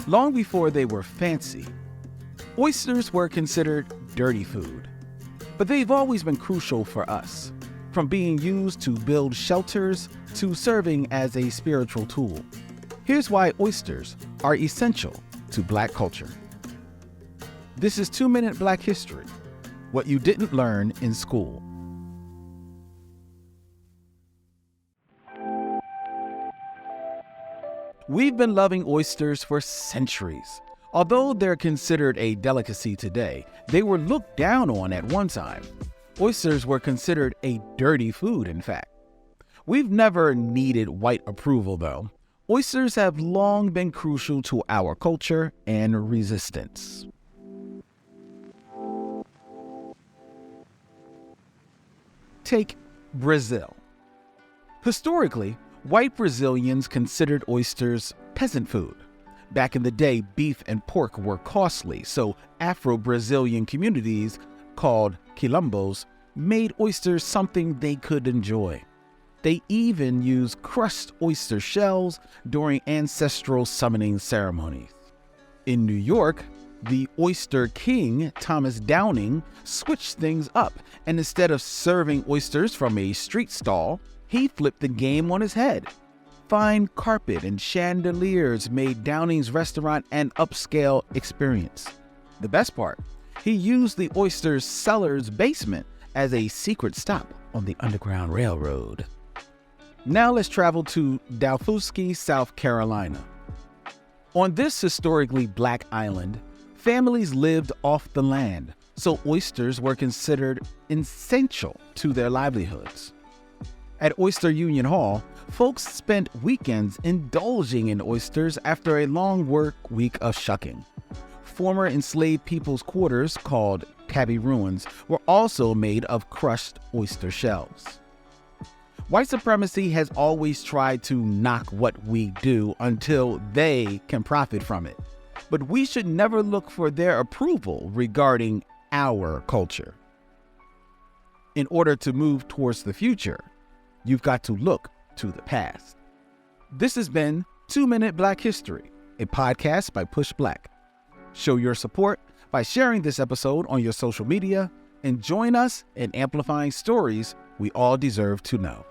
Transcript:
Long before they were fancy, oysters were considered dirty food. But they've always been crucial for us, from being used to build shelters to serving as a spiritual tool. Here's why oysters are essential to Black culture. This is 2-Minute Black History, what you didn't learn in school. We've been loving oysters for centuries. Although they're considered a delicacy today, they were looked down on at one time. Oysters were considered a dirty food, in fact. We've never needed white approval, though. Oysters have long been crucial to our culture and resistance. Take Brazil. Historically, white Brazilians considered oysters peasant food. Back in the day, beef and pork were costly, so Afro-Brazilian communities, called quilombos, made oysters something they could enjoy. They even used crushed oyster shells during ancestral summoning ceremonies. In New York, the oyster king, Thomas Downing, switched things up, and instead of serving oysters from a street stall, he flipped the game on his head. Fine carpet and chandeliers made Downing's restaurant an upscale experience. The best part, he used the oyster's cellar's basement as a secret stop on the Underground Railroad. Now let's travel to Dalhousie, South Carolina. On this historically Black island, families lived off the land, so oysters were considered essential to their livelihoods. At Oyster Union Hall, folks spent weekends indulging in oysters after a long work week of shucking. Former enslaved people's quarters, called cabby ruins, were also made of crushed oyster shells. White supremacy has always tried to knock what we do until they can profit from it. But we should never look for their approval regarding our culture. In order to move towards the future, you've got to look to the past. This has been 2-Minute Black History, a podcast by Push Black. Show your support by sharing this episode on your social media and join us in amplifying stories we all deserve to know.